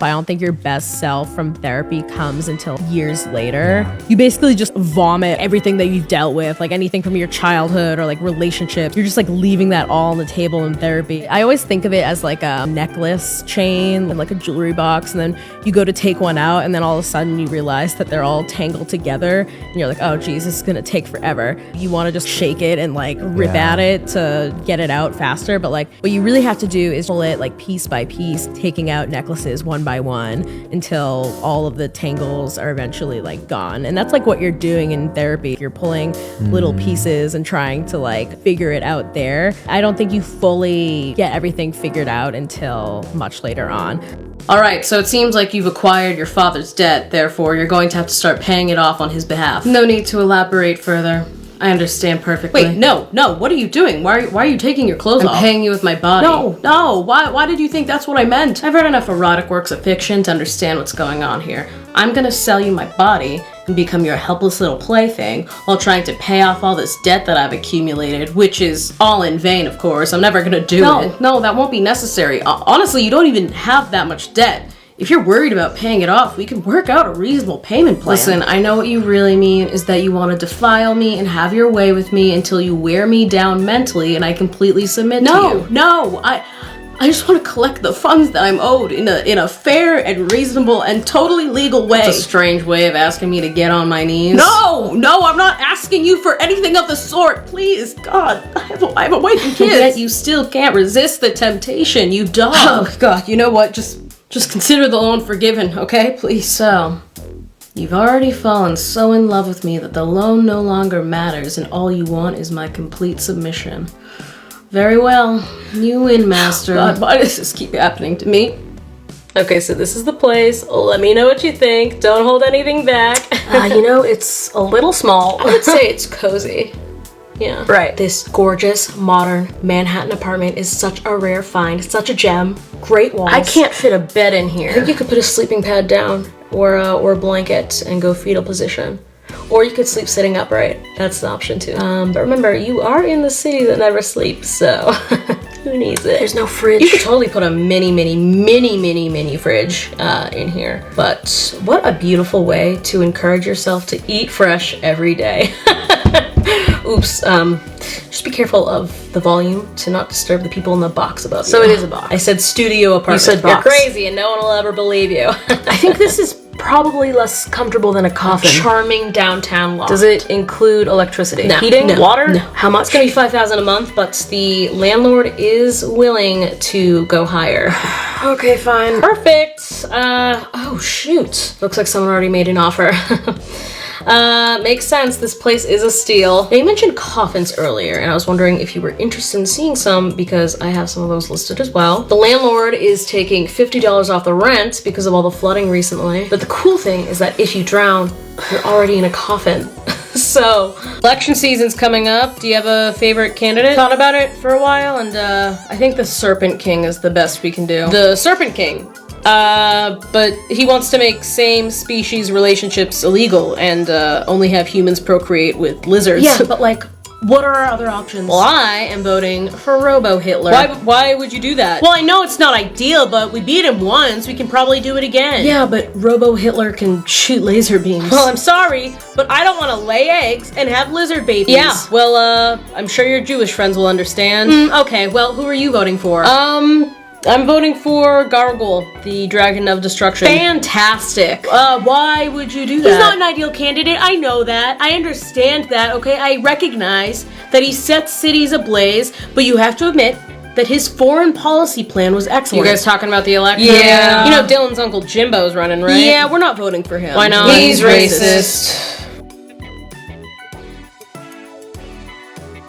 I don't think your best self from therapy comes until years later. You basically just vomit everything that you've dealt with, like anything from your childhood or like relationships. You're just like leaving that all on the table in therapy. I always think of it as like a necklace chain and like a jewelry box, and then you go to take one out and then all of a sudden you realize that they're all tangled together and you're like, oh geez, this is gonna take forever. You want to just shake it and like rip at it to get it out faster, but like what you really have to do is pull it like piece by piece, taking out necklaces one by one until all of the tangles are eventually like gone. And that's like what you're doing in therapy. You're pulling little pieces and trying to like figure it out there. I don't think you fully get everything figured out until much later on. All right, so it seems like you've acquired your father's debt, therefore you're going to have to start paying it off on his behalf. No need to elaborate further. I understand perfectly. Wait, no, what are you doing? Why are you taking your clothes off? I'm paying you with my body. No, why did you think that's what I meant? I've read enough erotic works of fiction to understand what's going on here. I'm gonna sell you my body and become your helpless little plaything while trying to pay off all this debt that I've accumulated, which is all in vain, of course. I'm never gonna do it. No, that won't be necessary. Honestly, you don't even have that much debt. If you're worried about paying it off, we can work out a reasonable payment plan. Listen, I know what you really mean is that you want to defile me and have your way with me until you wear me down mentally and I completely submit to you. No, I just want to collect the funds that I'm owed in a fair and reasonable and totally legal way. That's a strange way of asking me to get on my knees. No, I'm not asking you for anything of the sort. Please, God, I have a wife and kids. Yet you still can't resist the temptation, you dog. Oh, God, you know what? Just consider the loan forgiven, okay? Please. So, you've already fallen so in love with me that the loan no longer matters and all you want is my complete submission. Very well. You win, master. God, why does this keep happening to me? Okay, so this is the place. Let me know what you think. Don't hold anything back. It's a little small. I would say it's cozy. Yeah. Right. This gorgeous, modern Manhattan apartment is such a rare find, such a gem. Great walls. I can't fit a bed in here. I think you could put a sleeping pad down or a blanket and go fetal position. Or you could sleep sitting upright. That's an option too. But remember, you are in the city that never sleeps, so who needs it? There's no fridge. You could totally put a mini fridge in here. But what a beautiful way to encourage yourself to eat fresh every day. Oops, just be careful of the volume to not disturb the people in the box above you. So it is a box. I said studio apartment. You said box. You're crazy and no one will ever believe you. I think this is probably less comfortable than a coffin. A charming downtown loft. Does it include electricity? No. Heating? No. Water? No. How much? It's gonna be $5,000 a month, but the landlord is willing to go higher. Okay, fine. Perfect. Oh shoot. Looks like someone already made an offer. Makes sense. This place is a steal. Now, you mentioned coffins earlier, and I was wondering if you were interested in seeing some because I have some of those listed as well. The landlord is taking $50 off the rent because of all the flooding recently. But the cool thing is that if you drown, you're already in a coffin. So, election season's coming up. Do you have a favorite candidate? Thought about it for a while, and I think the Serpent King is the best we can do. The Serpent King. But he wants to make same-species relationships illegal and only have humans procreate with lizards. Yeah, but like, what are our other options? Well, I am voting for Robo-Hitler. Why would you do that? Well, I know it's not ideal, but we beat him once. We can probably do it again. Yeah, but Robo-Hitler can shoot laser beams. Well, I'm sorry, but I don't want to lay eggs and have lizard babies. Yeah, well, I'm sure your Jewish friends will understand. Okay, well, who are you voting for? I'm voting for Gargoyle, the Dragon of Destruction. Fantastic. Why would you do that? He's not an ideal candidate. I know that. I understand that, okay? I recognize that he sets cities ablaze, but you have to admit that his foreign policy plan was excellent. You guys talking about the election? Yeah. You know Dylan's Uncle Jimbo's running, right? Yeah, we're not voting for him. Why not? He's racist.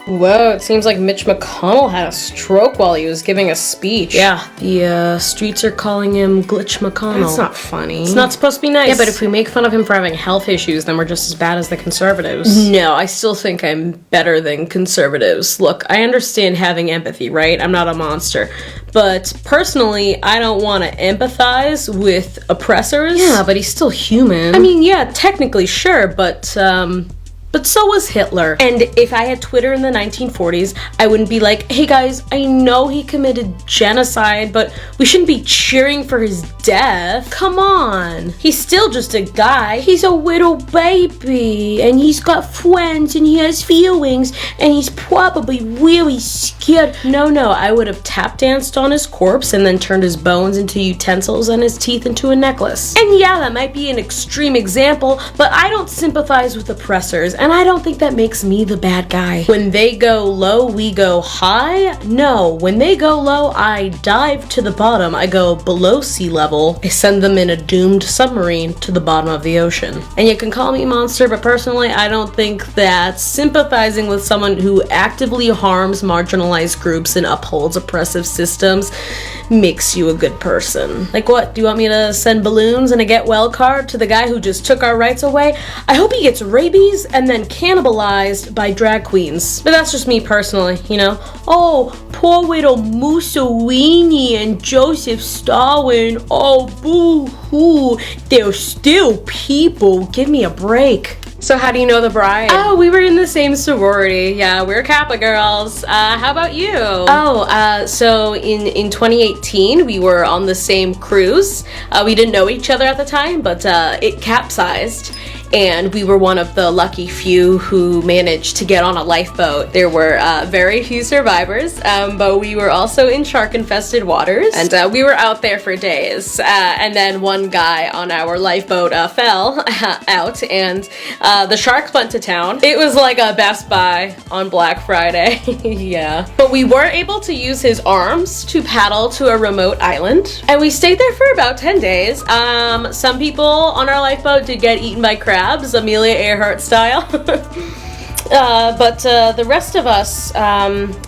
Whoa, it seems like Mitch McConnell had a stroke while he was giving a speech. Yeah. The streets are calling him Glitch McConnell. That's not funny. It's not supposed to be nice. Yeah, but if we make fun of him for having health issues, then we're just as bad as the conservatives. No, I still think I'm better than conservatives. Look, I understand having empathy, right? I'm not a monster. But personally, I don't want to empathize with oppressors. Yeah, but he's still human. I mean, yeah, technically, sure, but, But so was Hitler. And if I had Twitter in the 1940s, I wouldn't be like, hey guys, I know he committed genocide, but we shouldn't be cheering for his death. Come on. He's still just a guy. He's a little baby, and he's got friends, and he has feelings, and he's probably really scared. No, I would have tap danced on his corpse and then turned his bones into utensils and his teeth into a necklace. And yeah, that might be an extreme example, but I don't sympathize with oppressors, and I don't think that makes me the bad guy. When they go low, we go high? No, when they go low, I dive to the bottom. I go below sea level. I send them in a doomed submarine to the bottom of the ocean. And you can call me a monster, but personally, I don't think that sympathizing with someone who actively harms marginalized groups and upholds oppressive systems makes you a good person. Like what? Do you want me to send balloons and a get well card to the guy who just took our rights away? I hope he gets rabies and then cannibalized by drag queens. But that's just me personally, you know? Oh, poor little Mussolini and Joseph Stalin. Oh, boo-hoo. They're still people. Give me a break. So how do you know the bride? Oh, we were in the same sorority. Yeah, we're Kappa girls. How about you? So in 2018, we were on the same cruise. We didn't know each other at the time, but it capsized. And we were one of the lucky few who managed to get on a lifeboat. There were very few survivors, but we were also in shark-infested waters, and we were out there for days. And then one guy on our lifeboat fell out, and the sharks went to town. It was like a Best Buy on Black Friday. Yeah. But we were able to use his arms to paddle to a remote island, and we stayed there for about 10 days. Some people on our lifeboat did get eaten by crabs, Amelia Earhart style. But the rest of us,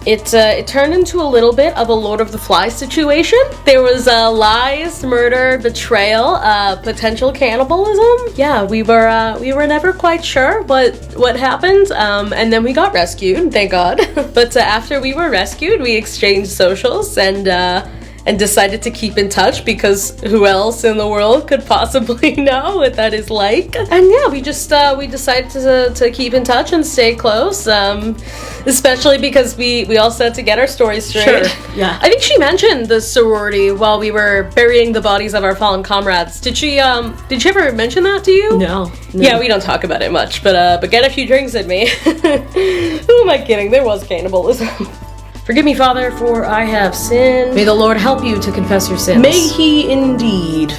it turned into a little bit of a Lord of the Flies situation. There was lies, murder, betrayal, potential cannibalism. Yeah, we were never quite sure what happened, and then we got rescued, thank God. But after we were rescued, we exchanged socials and decided to keep in touch, because who else in the world could possibly know what that is like? And yeah, we decided to keep in touch and stay close, especially because we all said to get our stories straight. Sure, yeah. I think she mentioned the sorority while we were burying the bodies of our fallen comrades. Did she ever mention that to you? No. Yeah, we don't talk about it much, but get a few drinks in me. Who am I kidding? There was cannibalism. Forgive me, Father, for I have sinned. May the Lord help you to confess your sins. May he indeed.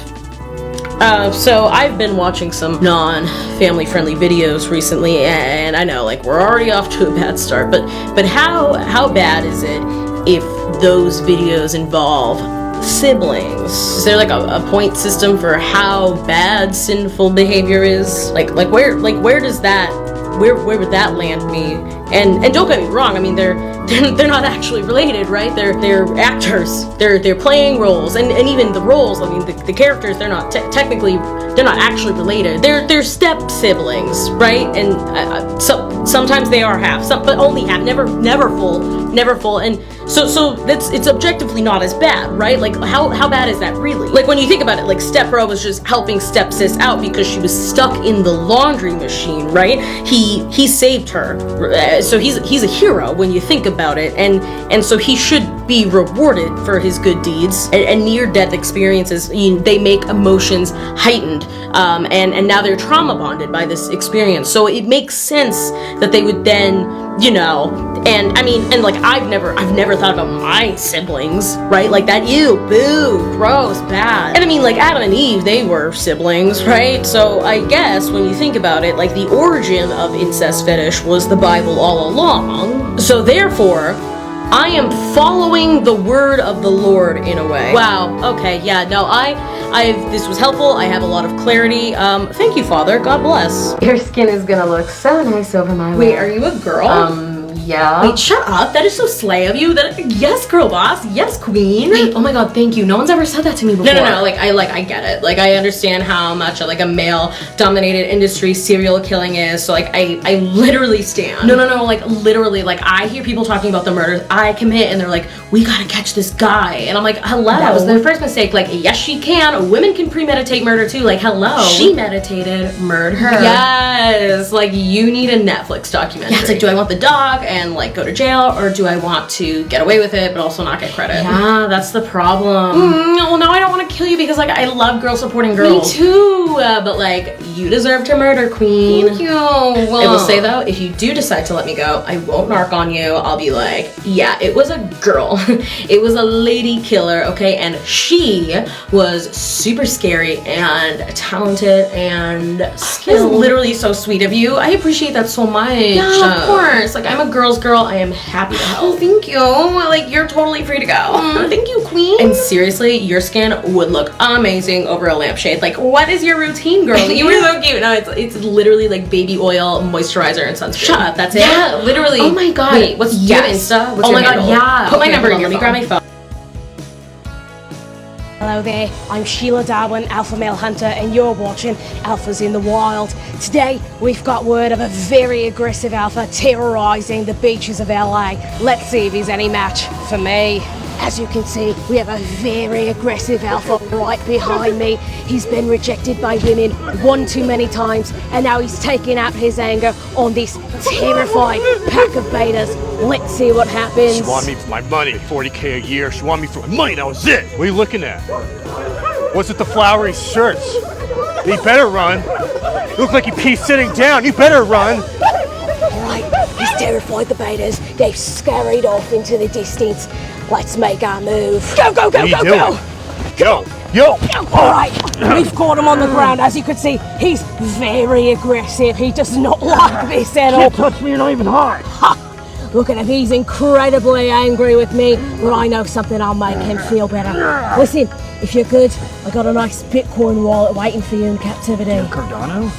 So I've been watching some non-family friendly videos recently, and I know, like, we're already off to a bad start, but how bad is it if those videos involve siblings? Is there like a point system for how bad sinful behavior is? Like where does that, where would that land me? And don't get me wrong, I mean, they're not actually related, right? They're actors. They're playing roles, and even the roles, I mean, the characters, they're not technically, they're not actually related. They're step siblings, right? And so sometimes they are half, but only half, never full. And so it's objectively not as bad, right? Like how bad is that really? Like when you think about it, like Step Bro was just helping Step Sis out because she was stuck in the laundry machine, right? He saved her. So he's a hero when you think about it, and so he should be rewarded for his good deeds. And near-death experiences, they make emotions heightened, and now they're trauma bonded by this experience. So it makes sense that they would then, you know, and I mean, and like I've never thought about my siblings, right? Like that, ew, boo, gross, bad. And I mean, like Adam and Eve, they were siblings, right? So I guess when you think about it, like the origin of incest fetish was the Bible all along. So therefore, I am following the word of the Lord in a way. Wow. Okay. Yeah. No. This was helpful. I have a lot of clarity. Thank you, Father. God bless. Your skin is gonna look so nice over my Wait, are you a girl? Yeah. Wait, shut up. That is so slay of you. Yes, girl boss. Yes, queen. Wait, oh my god, thank you. No one's ever said that to me before. No. I get it. Like, I understand how much a male-dominated industry serial killing is. So I literally stand. No. Like literally, like I hear people talking about the murders I commit, and they're like, we gotta catch this guy, and I'm like, hello. That was their first mistake. Like, yes, she can. Women can premeditate murder too. Like, hello. She meditated murder. Yes. Like, you need a Netflix documentary. Yeah, it's like, do I want the dog and like go to jail, or do I want to get away with it but also not get credit? Yeah, that's the problem. Well, now I don't want to kill you because like I love girls supporting girls. Me too. But like, you deserve to murder, queen. Thank you. I will say though, if you do decide to let me go, I won't narc on you. I'll be like, yeah, it was a girl. It was a lady killer, okay? And she was super scary and talented and skilled. Literally so sweet of you. I appreciate that so much. Yeah, of course. Like, I'm a girl's girl. I am happy to help. Oh, thank you. Like, you're totally free to go. Thank you, queen. And seriously, your skin would look amazing over a lampshade. Like, what is your routine, girl? You were so cute. No, it's literally like baby oil, moisturizer, and sunscreen. Shut up. That's it? Yeah, literally. Oh my god. Wait, what's your Insta? What's your handle? Yeah. Put my number in. Let me grab my phone. Hello there, I'm Sheila Darwin, Alpha Male Hunter, and you're watching Alphas in the Wild. Today, we've got word of a very aggressive alpha terrorizing the beaches of LA. Let's see if he's any match for me. As you can see, we have a very aggressive alpha right behind me. He's been rejected by women one too many times, and now he's taking out his anger on this terrifying pack of betas. Let's see what happens. She wanted me for my money, 40K a year. She wanted me for my money, that was it. What are you looking at? What's with the flowery shirts? You better run. You look like you pee sitting down. You better run. Alright, he's terrified the betas. They've scurried off into the distance. Let's make our move. Go, go, go, go, go! Yo! Alright, we've caught him on the ground. As you can see, he's very aggressive. He does not like this at all. Can't touch me, you're not even hard. Ha! Look at him, he's incredibly angry with me, but I know something I'll make him feel better. Listen, if you're good, I got a nice Bitcoin wallet waiting for you in captivity. Cardano?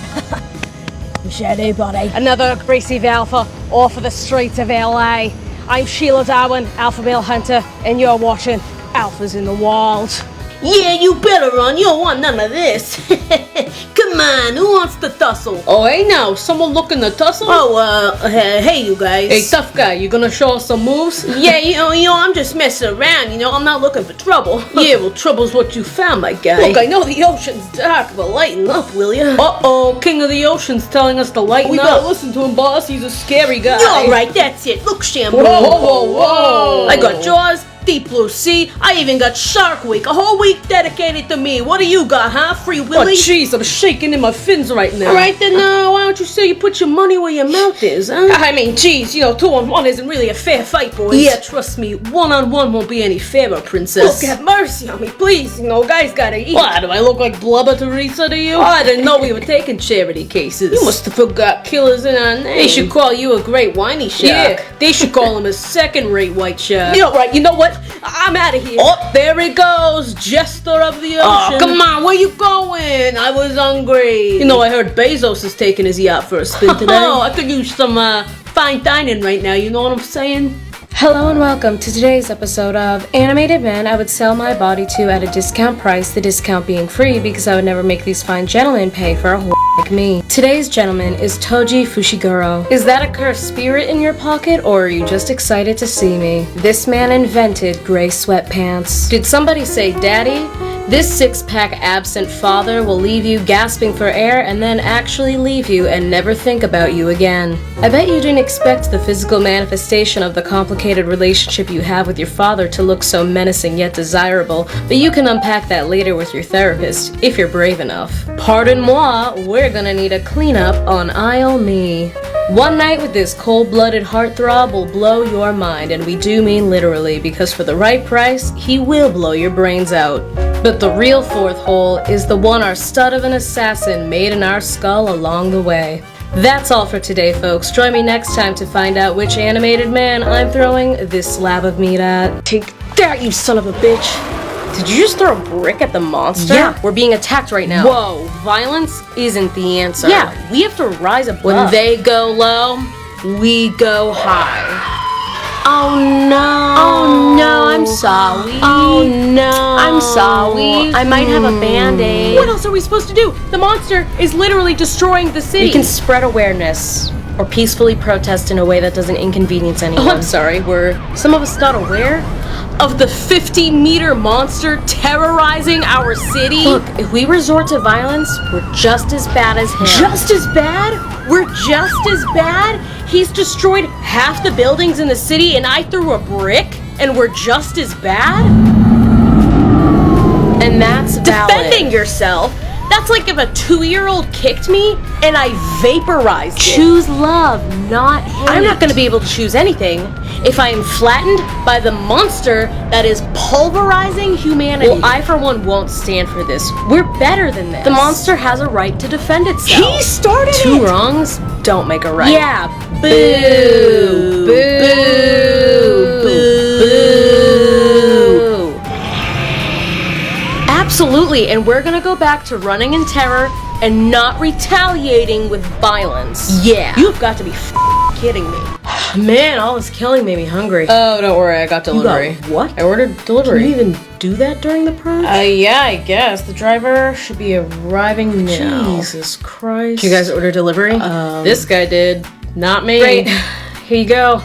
We sure do, buddy. Another aggressive alpha off of the streets of LA. I'm Sheila Darwin, Alpha Male Hunter, and you're watching Alphas in the Wild. Yeah, you better run. You don't want none of this. Come on, who wants to tussle? Oh, hey now, someone looking to tussle? Oh, hey you guys. Hey, tough guy, you gonna show us some moves? Yeah, you know, I'm just messing around, I'm not looking for trouble. Yeah, well, trouble's what you found, my guy. Look, I know the ocean's dark, but lighten up, will ya? Uh-oh, King of the Ocean's telling us to lighten up. We better listen to him, boss. He's a scary guy. Alright, that's it. Look, Shareable. Whoa. I got Jaws, Deep Blue Sea, I even got Shark Week, a whole week dedicated to me. What do you got, huh, Free Willy? Oh, jeez, I'm shaking in my fins right now. Alright then, why don't you say you put your money where your mouth is, huh? I mean, geez, 2-on-1 isn't really a fair fight, boys. Yeah, trust me, 1-on-1 won't be any fairer, princess. Look, have mercy on me, please. Guys gotta eat. What, do I look like Blubber Teresa to you? Oh, I didn't know we were taking charity cases. You must have forgot killers in our name. They should call you a great whiny shark. Yeah, they should call him a second-rate white shark. You know what? I'm out of here. Oh, there it goes, Jester of the Ocean. Oh, come on, where you going? I was hungry. I heard Bezos is taking his yacht for a spin today. Oh, I could use some fine dining right now, you know what I'm saying? Hello and welcome to today's episode of Animated Men I Would Sell My Body To at a Discount Price, the discount being free because I would never make these fine gentlemen pay for a whore like me. Today's gentleman is Toji Fushiguro. Is that a cursed spirit in your pocket, or are you just excited to see me? This man invented gray sweatpants. Did somebody say daddy? This six-pack absent father will leave you gasping for air and then actually leave you and never think about you again. I bet you didn't expect the physical manifestation of the complicated relationship you have with your father to look so menacing yet desirable, but you can unpack that later with your therapist, if you're brave enough. Pardon moi, we're gonna need a cleanup on I'll Me. One night with this cold-blooded heartthrob will blow your mind, and we do mean literally, because for the right price, he will blow your brains out. But the real fourth hole is the one our stud of an assassin made in our skull along the way. That's all for today, folks. Join me next time to find out which animated man I'm throwing this slab of meat at. Take that, you son of a bitch. Did you just throw a brick at the monster? Yeah, we're being attacked right now. Whoa, violence isn't the answer. Yeah, we have to rise above. When they go low, we go high. Oh no. Oh no, I'm sorry. Oh no. I'm sorry. I might have a band-aid. What else are we supposed to do? The monster is literally destroying the city. We can spread awareness or peacefully protest in a way that doesn't inconvenience anyone. Oh, I'm sorry. Were some of us not aware of the 50-meter monster terrorizing our city? Look, if we resort to violence, we're just as bad as him. Just as bad? We're just as bad? He's destroyed half the buildings in the city and I threw a brick and we're just as bad? And that's valid. Defending yourself? That's like if a 2-year-old kicked me and I vaporized it. Choose love, not hate. I'm not gonna be able to choose anything if I am flattened by the monster that is pulverizing humanity. Well, I for one won't stand for this. We're better than this. The monster has a right to defend itself. He started Two it! wrongs don't make a right. Yeah, Boo! Boo! Boo! Boo! Absolutely, and we're gonna go back to running in terror and not retaliating with violence. Yeah. You've got to be kidding me. Man, all this killing made me hungry. Oh, don't worry, I got delivery. what? I ordered delivery. Can you even do that during the purge? Yeah, I guess. The driver should be arriving now. Jesus Christ. Did you guys order delivery? This guy did. Not me. Great. Here you go.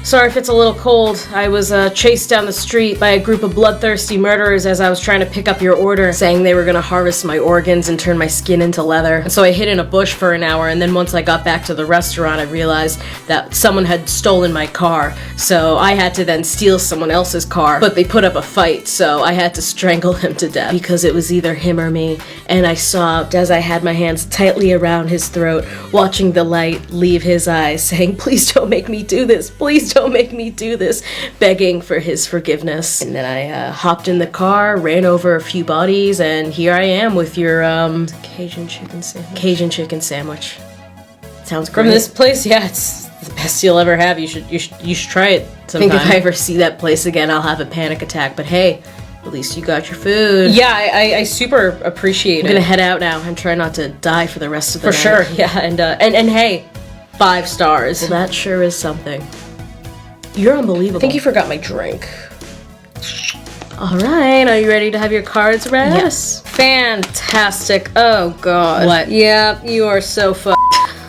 Sorry if it's a little cold. I was chased down the street by a group of bloodthirsty murderers as I was trying to pick up your order, Saying they were gonna harvest my organs and turn my skin into leather. And so I hid in a bush for an hour, and then once I got back to the restaurant, I realized that someone had stolen my car. So I had to then steal someone else's car. But they put up a fight, so I had to strangle him to death because it was either him or me. And I sobbed as I had my hands tightly around his throat, watching the light leave his eyes, saying, "Please don't make me do this. Please don't make me do this," begging for his forgiveness. And then I hopped in the car, ran over a few bodies, and here I am with your Cajun chicken sandwich. Cajun chicken sandwich. Sounds great. From this place, yeah, it's the best you'll ever have. You should try it I sometime. think if I ever see that place again, I'll have a panic attack. But hey, at least you got your food. Yeah, I super appreciate I'm it. gonna head out now and try not to die for the rest of the For night. sure, yeah, and hey, 5 stars. Well, that sure is something. You're unbelievable. I think you forgot my drink. All right, are you ready to have your cards read? Yes. Fantastic. Oh god. What? Yeah, you are so fucked.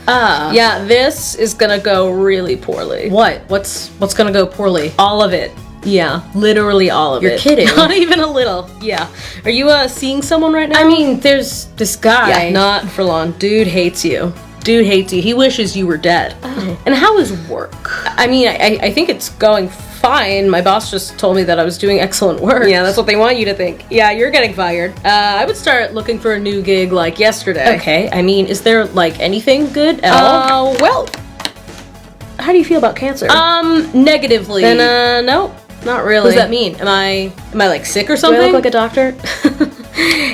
Yeah, this is gonna go really poorly. What? What's gonna go poorly? All of it. Yeah, literally all of it. You're kidding. Not even a little. Yeah. Are you seeing someone right now? I mean, there's this guy. yeah, not for long. Dude hates you. Dude hates you. He wishes you were dead. Oh. And how is work? I mean, I think it's going fine. My boss just told me that I was doing excellent work. Yeah, that's what they want you to think. Yeah, you're getting fired. I would start looking for a new gig like yesterday. Okay, I mean, is there like anything good at all? Well, how do you feel about cancer? Negatively. Then, no, not really. What does that mean? Am I like sick or Do something? I look like a doctor?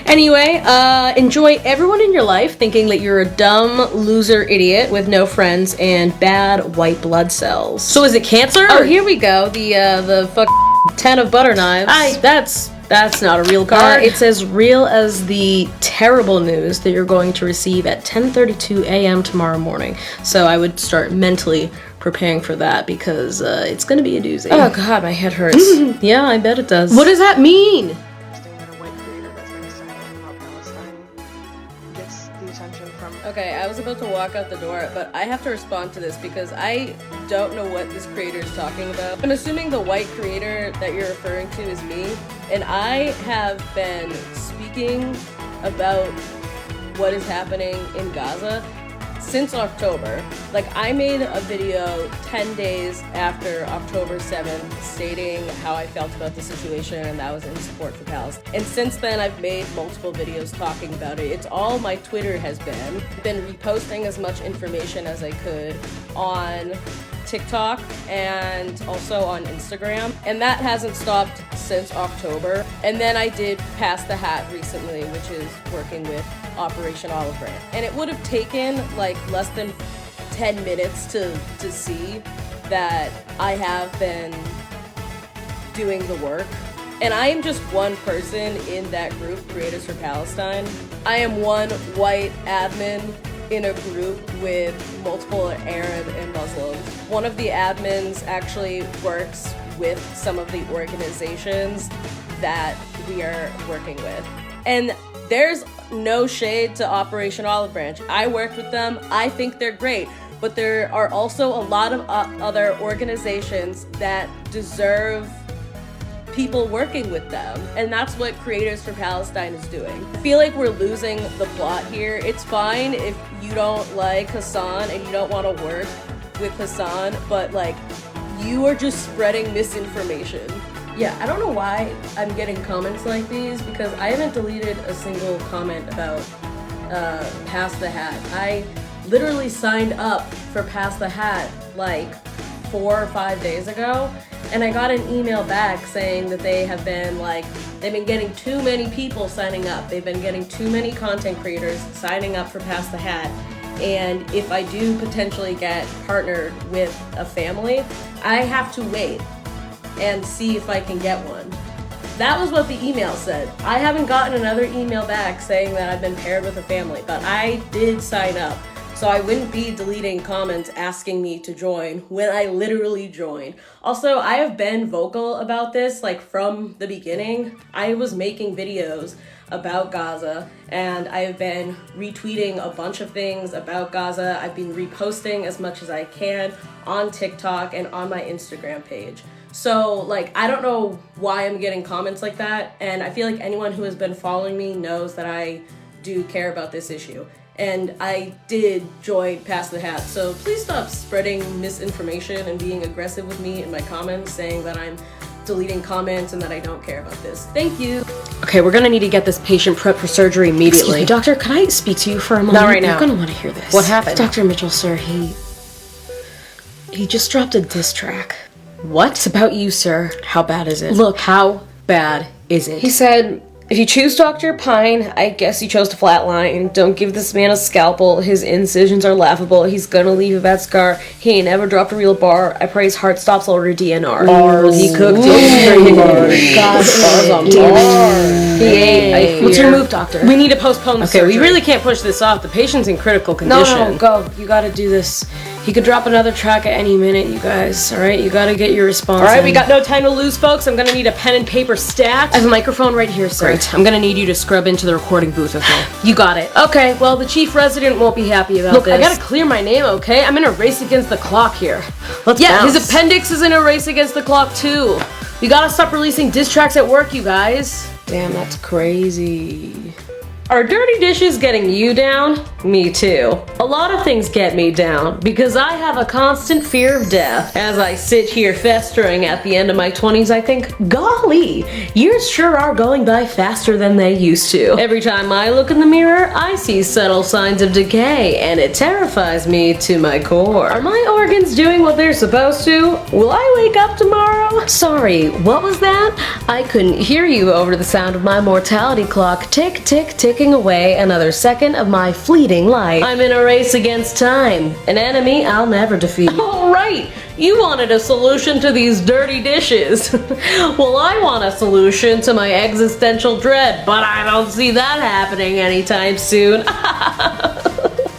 Anyway, enjoy everyone in your life thinking that you're a dumb loser idiot with no friends and bad white blood cells. So is it cancer? Oh, here we go. The fuck 10 of butter knives. That's not a real card. It's as real as the terrible news that you're going to receive at 10:32 a.m. tomorrow morning. So I would start mentally preparing for that because it's gonna be a doozy. Oh god, my head hurts. Yeah, I bet it does. What does that mean? Okay, I was about to walk out the door, but I have to respond to this because I don't know what this creator is talking about. I'm assuming the white creator that you're referring to is me, and I have been speaking about what is happening in Gaza since October. Like, I made a video 10 days after October 7th stating how I felt about the situation, and that was in support for Palestine. And since then, I've made multiple videos talking about it. It's all my Twitter has been. I've been reposting as much information as I could on TikTok and also on Instagram, and that hasn't stopped since October. And then I did Pass the Hat recently, which is working with Operation Olive Branch, and it would have taken like less than 10 minutes to see that I have been doing the work. And I am just one person in that group, Creators for Palestine. I am one white admin in a group with multiple Arab and Muslims. One of the admins actually works with some of the organizations that we are working with. And there's no shade to Operation Olive Branch. I worked with them. I think they're great. But there are also a lot of other organizations that deserve people working with them. And that's what Creators for Palestine is doing. I feel like we're losing the plot here. It's fine if you don't like Hassan and you don't want to work with Hassan, but like, you are just spreading misinformation. Yeah, I don't know why I'm getting comments like these, because I haven't deleted a single comment about Pass the Hat. I literally signed up for Pass the Hat like 4 or 5 days ago, and I got an email back saying that they've been getting too many people signing up. They've been getting too many content creators signing up for Pass the Hat. And if I do potentially get partnered with a family, I have to wait and see if I can get one. That was what the email said. I haven't gotten another email back saying that I've been paired with a family, but I did sign up. So I wouldn't be deleting comments asking me to join when I literally joined. Also, I have been vocal about this like from the beginning. I was making videos about Gaza, and I've been retweeting a bunch of things about Gaza. I've been reposting as much as I can on TikTok and on my Instagram page. So like, I don't know why I'm getting comments like that, and I feel like anyone who has been following me knows that I do care about this issue. And I did join Pass the Hat, so please stop spreading misinformation and being aggressive with me in my comments, saying that I'm deleting comments and that I don't care about this. Thank you. Okay, we're gonna need to get this patient prepped for surgery immediately. Excuse me, doctor, can I speak to you for a moment? Not right now. You're gonna want to hear this. What happened? Dr. Mitchell, sir, he just dropped a diss track. What? It's about you, sir. How bad is it? Look. How bad is it? He said, if you choose Dr. Pine, I guess you chose to flatline. Don't give this man a scalpel. His incisions are laughable. He's gonna leave a bad scar. He ain't never dropped a real bar. I pray his heart stops over DNR. Bars. He cooked it. Bars on bars. He ate. Let's remove, doctor. We need to postpone the Okay, surgery. we We really can't push this off. The patient's in critical condition. No, go. You gotta do this. He could drop another track at any minute, you guys. Alright, you gotta get your response. Alright, in. we got no time to lose, folks. I'm gonna need a pen and paper stacked. I have a microphone right here, sir. Great. I'm gonna need you to scrub into the recording booth, okay? You got it. Okay, well, the chief resident won't be happy about Look, this. I gotta clear my name, okay? I'm in a race against the clock here. Let's Yeah, bounce. his appendix is in a race against the clock, too. We gotta stop releasing diss tracks at work, you guys. Damn, that's crazy. Are dirty dishes getting you down? Me too. A lot of things get me down because I have a constant fear of death. As I sit here festering at the end of my 20s, I think, golly, years sure are going by faster than they used to. Every time I look in the mirror, I see subtle signs of decay, and it terrifies me to my core. Are my organs doing what they're supposed to? Will I wake up tomorrow? Sorry, what was that? I couldn't hear you over the sound of my mortality clock tick, tick, ticking away another second of my fleeting life. I'm in a race against time, an enemy I'll never defeat. Oh, right! You wanted a solution to these dirty dishes. Well, I want a solution to my existential dread, but I don't see that happening anytime soon.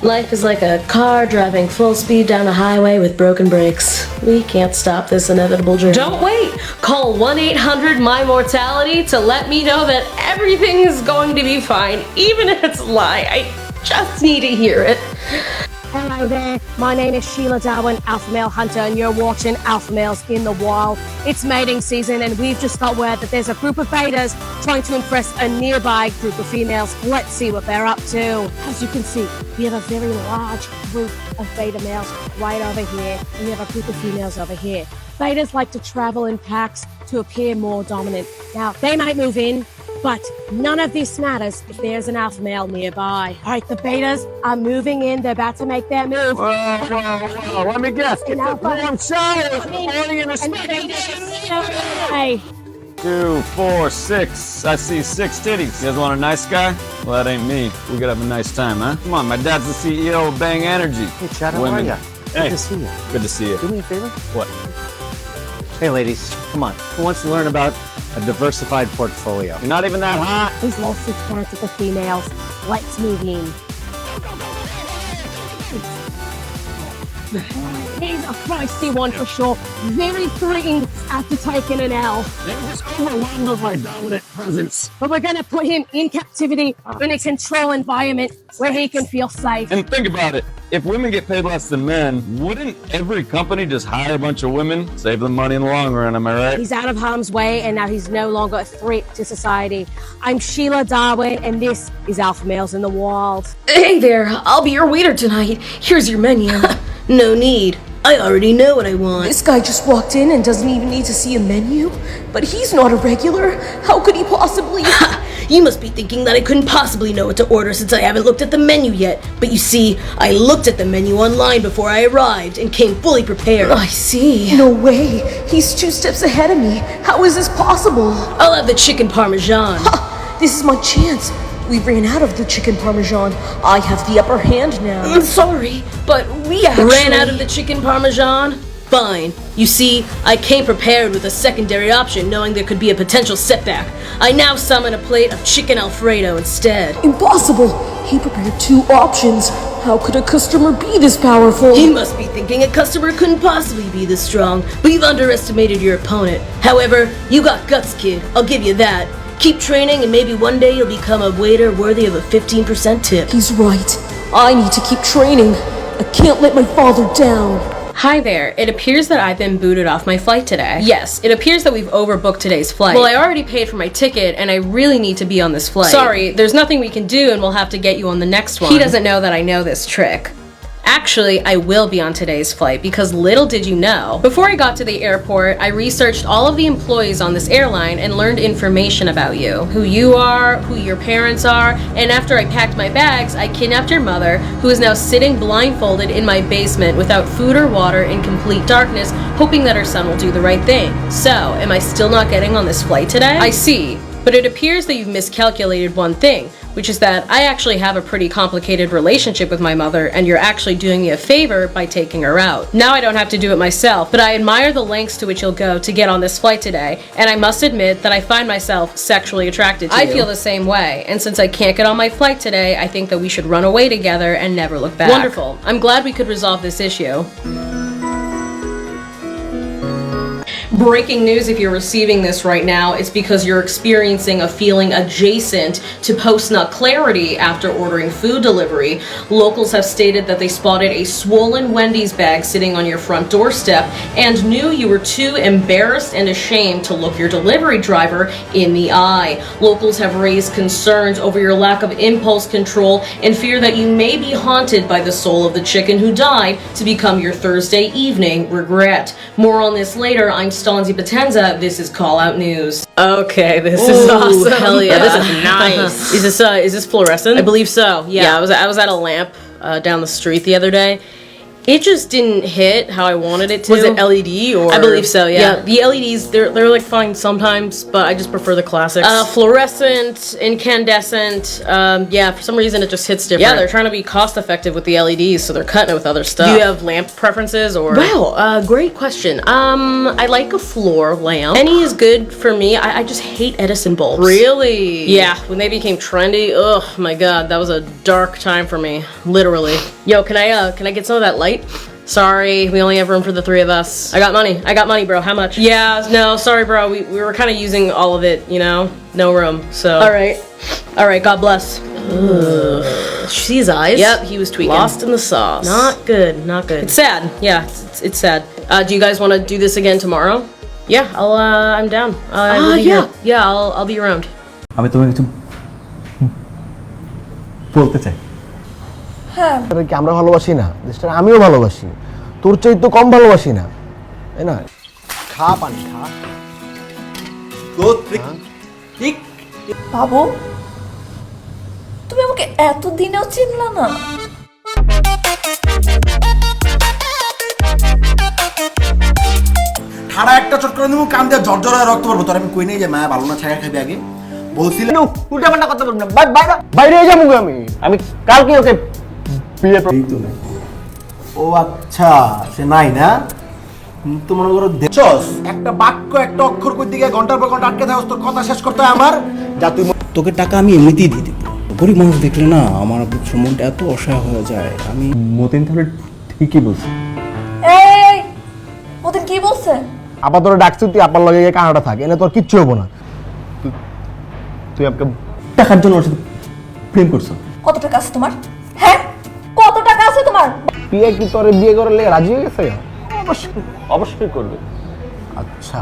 Life is like a car driving full speed down a highway with broken brakes. We can't stop this inevitable journey. Don't wait! Call 1-800-MY-MORTALITY to let me know that everything is going to be fine, even if it's a lie. I just need to hear it. Hello there, my name is Sheila Darwin, Alpha Male Hunter, and you're watching Alpha Males in the Wild. It's mating season, and we've just got word that there's a group of betas trying to impress a nearby group of females. Let's see what they're up to. As you can see, we have a very large group of beta males right over here, and we have a group of females over here. Betas like to travel in packs to appear more dominant. Now, they might move in, but none of this matters if there's an alpha male nearby. All right, the betas are moving in. They're about to make their move. Whoa, let me guess. Get the warm showers. Hey, 2, 4, 6. I see 6 titties. You guys want a nice guy? Well, that ain't me. We gotta have a nice time, huh? Come on, my dad's the CEO of Bang Energy. Hey, Chad, how are ya? Hey, Good to see you. good to see you. Do me a favor? What? Hey, ladies, come on. Who wants to learn about a diversified portfolio? You're not even that hot. these lawsuits counted the females. Let's move in. He's a feisty one for sure. Very threatened after taking an L. They were just overwhelmed with my dominant presence. But we're gonna put him in captivity in a controlled environment where he can feel safe. And think about it. If women get paid less than men, wouldn't every company just hire a bunch of women? Save them money in the long run, am I right? He's out of harm's way and now he's no longer a threat to society. I'm Sheila Darwin and this is Alpha Males in the Wild. Hey there, I'll be your waiter tonight. Here's your menu. No need. I already know what I want. This guy just walked in and doesn't even need to see a menu? But he's not a regular. How could he possibly? You must be thinking that I couldn't possibly know what to order since I haven't looked at the menu yet. But you see, I looked at the menu online before I arrived and came fully prepared. I see. No way. He's 2 steps ahead of me. How is this possible? I'll have the chicken parmesan. Ha! This is my chance. We ran out of the chicken parmesan. I have the upper hand now. I'm sorry, but we actually ran out of the chicken parmesan. Fine. You see, I came prepared with a secondary option, knowing there could be a potential setback. I now summon a plate of chicken Alfredo instead. Impossible. He prepared 2 options. How could a customer be this powerful? He must be thinking a customer couldn't possibly be this strong, but you've underestimated your opponent. However, you got guts, kid. I'll give you that. Keep training and maybe one day you'll become a waiter worthy of a 15% tip. He's right. I need to keep training. I can't let my father down. Hi there, it appears that I've been booted off my flight today. Yes, it appears that we've overbooked today's flight. Well, I already paid for my ticket and I really need to be on this flight. Sorry, there's nothing we can do and we'll have to get you on the next one. He doesn't know that I know this trick. Actually, I will be on today's flight because little did you know. Before I got to the airport, I researched all of the employees on this airline and learned information about you. Who you are, who your parents are, and after I packed my bags, I kidnapped your mother, who is now sitting blindfolded in my basement without food or water in complete darkness, hoping that her son will do the right thing. So, am I still not getting on this flight today? I see. But it appears that you've miscalculated one thing, which is that I actually have a pretty complicated relationship with my mother and you're actually doing me a favor by taking her out. Now I don't have to do it myself, but I admire the lengths to which you'll go to get on this flight today, and I must admit that I find myself sexually attracted to you. I feel the same way, and since I can't get on my flight today, I think that we should run away together and never look back. Wonderful. I'm glad we could resolve this issue. Breaking news, if you're receiving this right now, it's because you're experiencing a feeling adjacent to post-nut clarity after ordering food delivery. Locals have stated that they spotted a swollen Wendy's bag sitting on your front doorstep and knew you were too embarrassed and ashamed to look your delivery driver in the eye. Locals have raised concerns over your lack of impulse control and fear that you may be haunted by the soul of the chicken who died to become your Thursday evening regret. More on this later. I'm Stanzi Potenza. This is Call Out News. Okay, this is awesome. Hell yeah. This is nice. Is this fluorescent? I believe so. Yeah, I was at a lamp down the street the other day. It just didn't hit how I wanted it to. Was it LED or? I believe so, yeah. The LEDs, they're like fine sometimes, but I just prefer the classics. Fluorescent, incandescent, yeah, for some reason it just hits different. Yeah, they're trying to be cost effective with the LEDs, so they're cutting it with other stuff. Do you have lamp preferences or? Wow, great question. I like a floor lamp. Any is good for me. I just hate Edison bulbs. Really? Yeah, when they became trendy, oh my god, that was a dark time for me, literally. Yo, can I get some of that light? Sorry, we only have room for the 3 of us. I got money, bro. How much? Yeah, no, sorry, bro. We were kind of using all of it, you know? No room, so. All right, God bless. See his eyes? Yep, he was tweaking. Lost in the sauce. Not good. It's sad. Yeah, it's sad. Do you guys want to do this again tomorrow? Yeah, I'm down. Yeah, I'll be around. আমি তোমাকে কিছু বলতে চাই। হ্যাঁ, কি আমরা ভালোবাসি না? দেশটা আমিও ভালোবাসি। তোর চেয়ে তো কম ভালোবাসি না। তাই না? খা পানি খা। ঠিক বাবু, তুমি আমাকে এতদিনেও চিনলা না? ঠাড়া একটা চট করে দেবো, কান দিয়ে ঝরঝর হয়ে রক্ত পড়বো। তোর আমি কই নেই যে মায়া ভালো না, ছায়া খাবি আগে বলছিলাম। উল্টা পাল্টা কথা বলবো না, বাইরে যাবো আমি কালকে ওকে বিয়ে করতে। ও আচ্ছা, সে নাই না? তো মনে করো দেখছস একটা বাক্য একটা অক্ষর কই দিকে ঘন্টার পর ঘন্টা আটকে থাকস, তোর কথা শেষ করতে হয় আমার। যা তুই তোকে টাকা আমি এমনিতেই দিয়ে দিব, গরিব মানুষ দেখলে না আমার মনটা এত অসহায় হয়ে যায়। আমি মতিন তাহলে ঠিকই বলছে। এই ওদের কি বলছে? আপা তোরা ডাকছি, তুই আপার লগে গিয়ে কানাডা থাক, এনে তোর কিচ্ছু হবো না। তুই আমাকে টাকার জন্য ওর সাথে প্রেম করছো। কত টাকা আছে তোমার? হ্যাঁ কত টাকা আছে তোমার? বিয়ে কি তোরে বিয়ে করার লেগে রাজি হয়ে গেছে? অবশ্যই করবে। আচ্ছা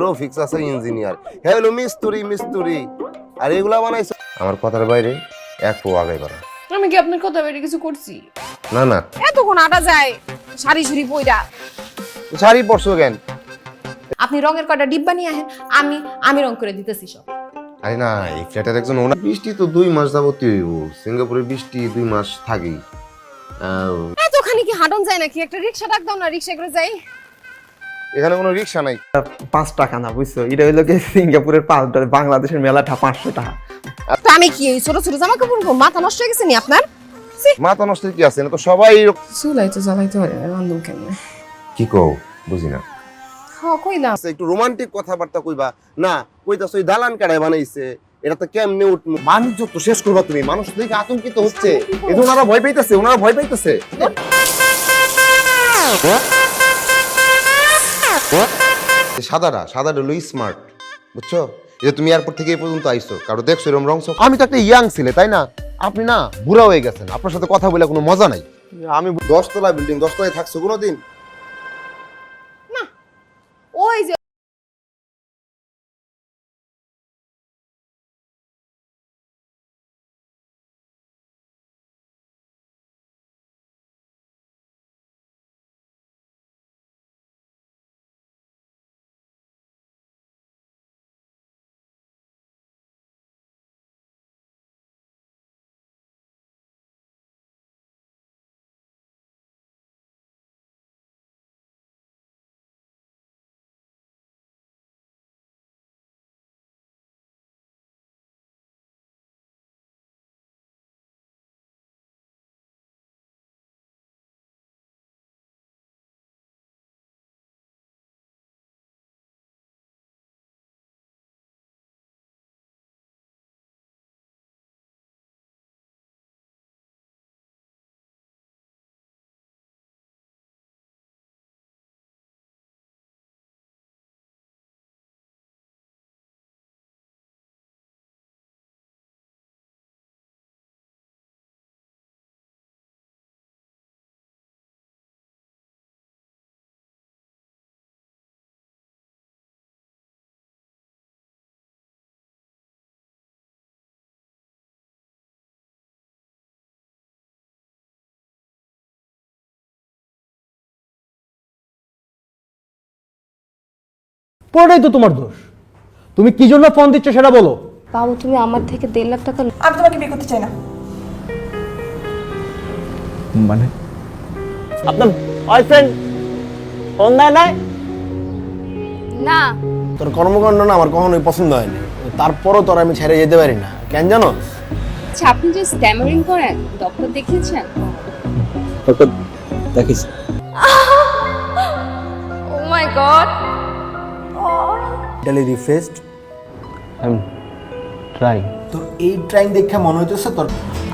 রফিক্স আছে ইঞ্জিনিয়ার, হ্যাঁ হলো মিস্তুরি আর এগুলা বানাইছে আমার কথার বাইরে এক পো আগাই বাড়া। আমি কি আপনার কথা বাইরে কিছু করছি? না না এতক্ষণ আটা যায় শাড়ি শুড়ি পইরা। শাড়ি পরছো কেন? আপনি রঙের কয়টা ডিব্বা নিয়ে আসেন, আমি রং করে দিতেছি সব। আরে না, এই ফ্ল্যাটের একজন ওনার বৃষ্টি তো 2 মাস যাবতীয় হইব। সিঙ্গাপুরে বৃষ্টি 2 মাস থাকেই। এতখানি কি হাঁটন যায় নাকি? একটা রিক্সা ডাক দাও না, রিক্সা করে যাই। এখানে কোনো রিক্সা নাই। 5 টাকা না, বুঝছো? এটা হইলো কি সিঙ্গাপুরের 5 টাকা, বাংলাদেশের মেলাটা 500 টাকা। তো আমি কি ছোট ছোট জামা কাপড় পরবো? মাথা নষ্ট হয়ে গেছে নি আপনার? মাথা নষ্ট কি আছে না তো সবাই চুলাই তো জ্বালাইতে পারে না, রান্ধুম কেমনে? কি কও বুঝি না। হ্যাঁ কইলাম একটু রোমান্টিক কথাবার্তা কইবা না, কইতাছ ওই দালান কাড়ায় বানাইছে, এটা তো কেমনে উঠলো? মানুষ তো শেষ করবা তুমি, মানুষ দেখে আতঙ্কিত হচ্ছে, এই ওনারা ভয় পাইতেছে, ওনারা ভয় পাইতেছে। সাদাটা হলো স্মার্ট, বুঝছো? এই যে তুমি এয়ারপোর্ট থেকে এই পর্যন্ত আইছো, কারো দেখছো এরকম রং? আমি তো একটা ইয়াং ছিলে, তাই না? আপনি না বুড়া হয়ে গেছেন, আপনার সাথে কথা বলে কোনো মজা নাই। আমি 10 তলা বিল্ডিং, 10 তলায় থাকছো কোনোদিন? না ওই যে পুরোটাই তো তোমার দোষ। তুমি কি জন্য ফোন দিচ্ছ সেটা বলো। বাবু তুমি আমার থেকে 1.5 লাখ টাকা। আমি তোমাকে বিয়ে করতে চাই না। মানে আপনার বয়ফ্রেন্ড ফোন দেয় নাই? না। তোর কর্মকাণ্ড না আমার কখনোই পছন্দ হয়নি, তারপরও তোর আমি ছেড়ে যেতে পারি না। কেন জানো? আচ্ছা, আপনি যে স্ট্যামারিং করেন, ডক্টর দেখিয়েছেন? ডক্টর দেখিস। Oh my god. Daily refreshed. I am trying. তোর এই ট্রাইং দেখে মনে হইতেছে তোর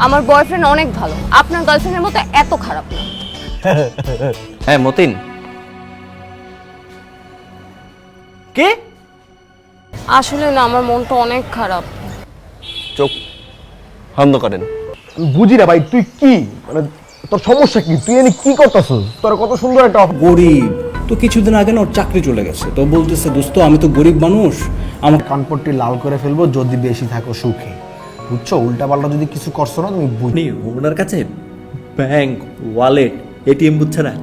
আমার বয়ফ্রেন্ড অনেক ভালো, আপনার গার্লফ্রেন্ডের মতো এত খারাপ না। হ্যাঁ মতিন। কে? আসলে না, আমার মনটা অনেক খারাপ। চোখ বন্ধ করেন। আমি বুঝি না ভাই, তুই কি মানে তোর সমস্যা কি? তুই এনে কি করতেছস? তোর কত সুন্দর একটা গরিব তো কিছুদিন আগে না ওর চাকরি চলে গেছে, তো বলতেছে দোস্ত আমি তো গরিব মানুষ, আমার কানপট্টি লাল করে ফেলবো যদি বেশি থাকো সুখে। বুঝছো? উল্টাপাল্টা যদি কিছু করছো না তুমি বুঝি। ওনার কাছে ব্যাংক, ওয়ালেট, এটিএম বুঝছে না।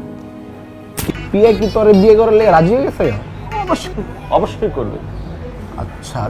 প্রিয়া কি তোরে বিয়ে করে রাজি হয়ে গেছে? অবশ্যই করবে। আচ্ছা